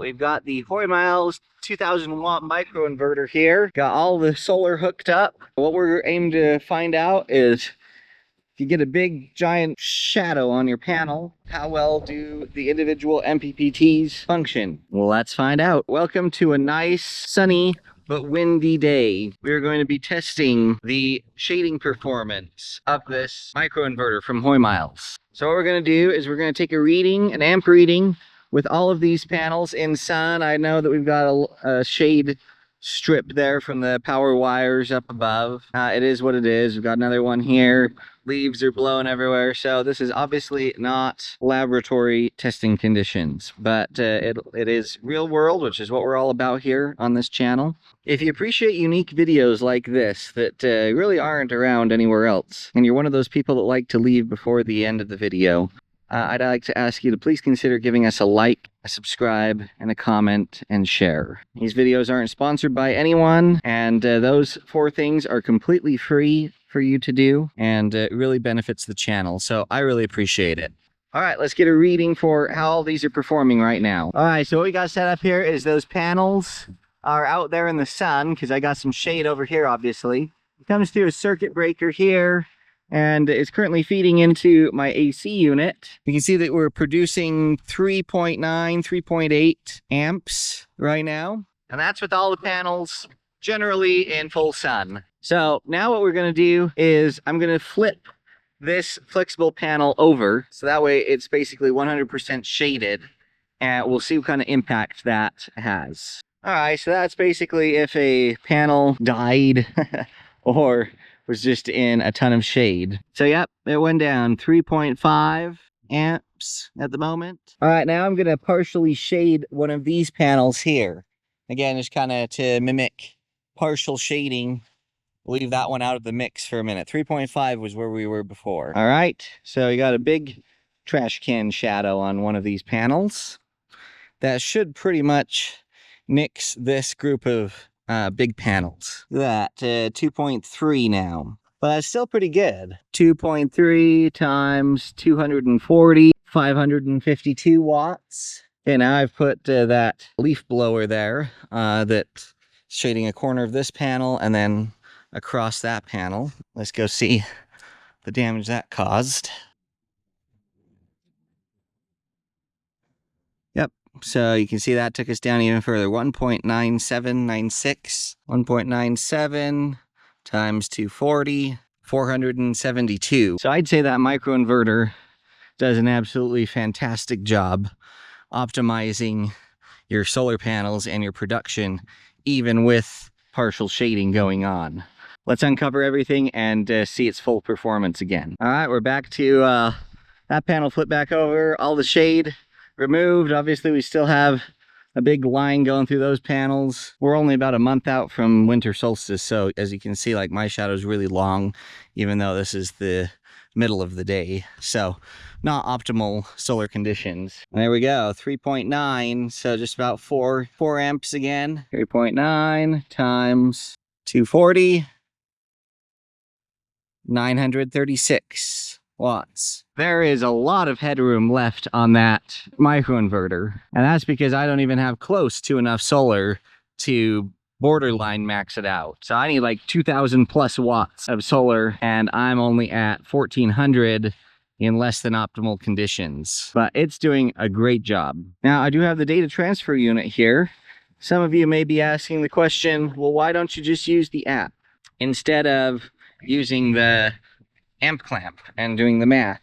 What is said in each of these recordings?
We've got the Hoymiles 2000-watt microinverter here. Got all the solar hooked up. What we're aiming to find out is if you get a big giant shadow on your panel, how well do the individual MPPTs function? Well, let's find out. Welcome to a nice, sunny, but windy day. We're going to be testing the shading performance of this microinverter from Hoymiles. So what we're going to do is we're going to take a reading, an amp reading, with all of these panels in sun. I know that we've got a shade strip there from the power wires up above. It is what it is. We've got another one here. Leaves are blowing everywhere. So this is obviously not laboratory testing conditions, but it is real world, which is what we're all about here on this channel. If you appreciate unique videos like this that really aren't around anywhere else, and you're one of those people that like to leave before the end of the video, I'd like to ask you to please consider giving us a like, a subscribe, and a comment, and share. These videos aren't sponsored by anyone, and those 4 things are completely free for you to do, and it really benefits the channel, so I really appreciate it. All right, let's get a reading for how all these are performing right now. All right, so what we got set up here is those panels are out there in the sun, because I got some shade over here, obviously. It comes through a circuit breaker here, and it's currently feeding into my AC unit. You can see that we're producing 3.9, 3.8 amps right now. And that's with all the panels generally in full sun. So now what we're going to do is I'm going to flip this flexible panel over. So that way it's basically 100% shaded. And we'll see what kind of impact that has. All right, so that's basically if a panel died or was just in a ton of shade. So yep, it went down 3.5 amps at the moment. All right, now I'm gonna partially shade one of these panels here. Again, just kind of to mimic partial shading. Leave that one out of the mix for a minute. 3.5 was where we were before. All right, so you got a big trash can shadow on one of these panels. That should pretty much nix this group of big panels. Look at that, 2.3 now. But that's still pretty good. 2.3 times 240, 552 watts. Okay, now I've put that leaf blower there that's shading a corner of this panel and then across that panel. Let's go see the damage that caused. Yep. So you can see that took us down even further. 1.9796. 1.97 times 240. 472. So I'd say that microinverter does an absolutely fantastic job optimizing your solar panels and your production, even with partial shading going on. Let's uncover everything and see its full performance again. All right, we're back to that panel flipped back over, all the shade removed. Obviously we still have a big line going through those panels. We're only about a month out from winter solstice, so as you can see, like, my shadow is really long, even though this is the middle of the day. So not optimal solar conditions. And there we go, 3.9, so just about 4 amps again. 3.9 times 240, 936 watts. There is a lot of headroom left on that microinverter, and that's because I don't even have close to enough solar to borderline max it out. So I need like 2,000 plus watts of solar, and I'm only at 1,400 in less than optimal conditions. But it's doing a great job. Now, I do have the data transfer unit here. Some of you may be asking the question, well, why don't you just use the app instead of using the amp clamp and doing the math?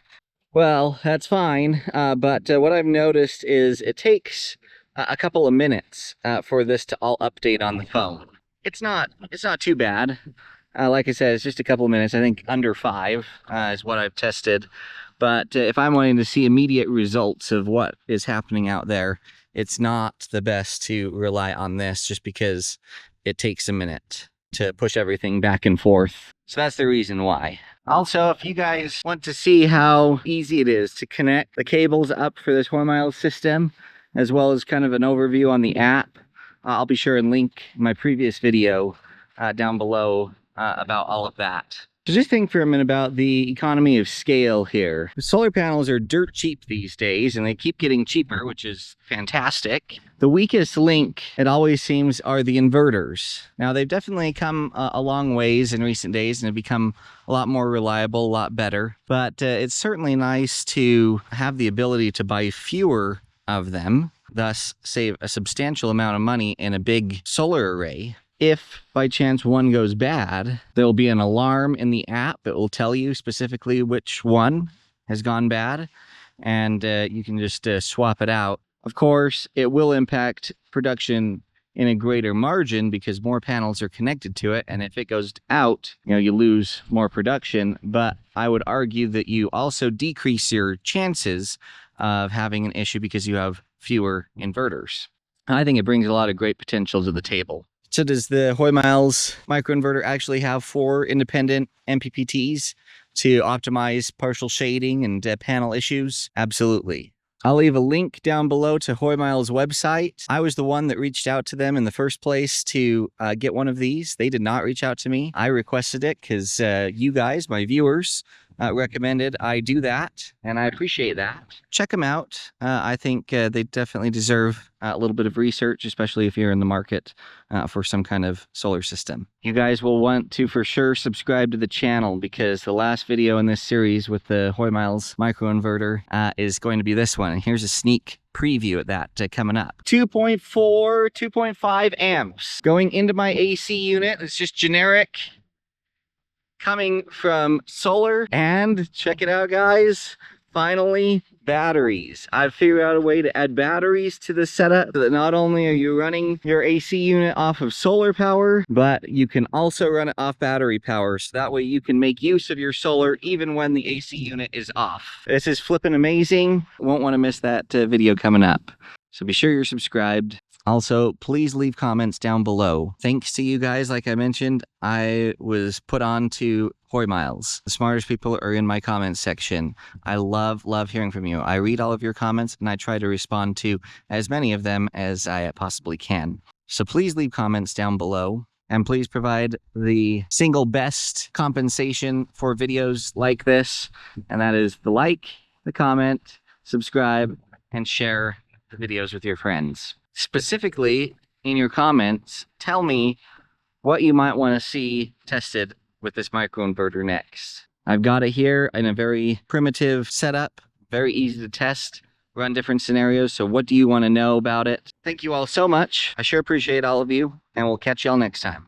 Well, that's fine, but what I've noticed is it takes a couple of minutes for this to all update on the phone. It's not too bad. Like I said, it's just a couple of minutes. I think under 5 is what I've tested. But if I'm wanting to see immediate results of what is happening out there, it's not the best to rely on this, just because it takes a minute to push everything back and forth. So that's the reason why. Also, if you guys want to see how easy it is to connect the cables up for this Hoymiles system, as well as kind of an overview on the app, I'll be sure and link my previous video down below about all of that. So just think for a minute about the economy of scale here. Solar panels are dirt cheap these days, and they keep getting cheaper, which is fantastic. The weakest link, it always seems, are the inverters. Now, they've definitely come a long ways in recent days and have become a lot more reliable, a lot better. But it's certainly nice to have the ability to buy fewer of them, thus save a substantial amount of money in a big solar array. If by chance one goes bad, there'll be an alarm in the app that will tell you specifically which one has gone bad, and you can just swap it out. Of course, it will impact production in a greater margin because more panels are connected to it, and if it goes out, you lose more production. But I would argue that you also decrease your chances of having an issue because you have fewer inverters. I think it brings a lot of great potential to the table. So does the Hoymiles microinverter actually have 4 independent MPPTs to optimize partial shading and panel issues? Absolutely. I'll leave a link down below to Hoymiles' website. I was the one that reached out to them in the first place to get one of these. They did not reach out to me. I requested it because you guys, my viewers, recommended I do that, and I appreciate that. Check them out. I think they definitely deserve a little bit of research, especially if you're in the market for some kind of solar system. You guys will want to for sure subscribe to the channel because the last video in this series with the Hoymiles microinverter is going to be this one. And here's a sneak preview at that coming up. 2.4, 2.5 amps going into my AC unit. It's just generic, coming from solar. And check it out, guys, finally, batteries. I've figured out a way to add batteries to the setup so that not only are you running your AC unit off of solar power, but you can also run it off battery power, so that way you can make use of your solar even when the AC unit is off. This is flipping amazing. Won't want to miss that video coming up. So be sure you're subscribed. Also, please leave comments down below. Thanks to you guys, like I mentioned, I was put on to Hoymiles. The smartest people are in my comments section. I love hearing from you. I read all of your comments, and I try to respond to as many of them as I possibly can. So please leave comments down below, and please provide the single best compensation for videos like this, and that is the like, the comment, subscribe, and share the videos with your friends. Specifically, in your comments, tell me what you might want to see tested with this microinverter next. I've got it here in a very primitive setup, very easy to test, run different scenarios. So what do you want to know about it? Thank you all so much. I sure appreciate all of you, and we'll catch y'all next time.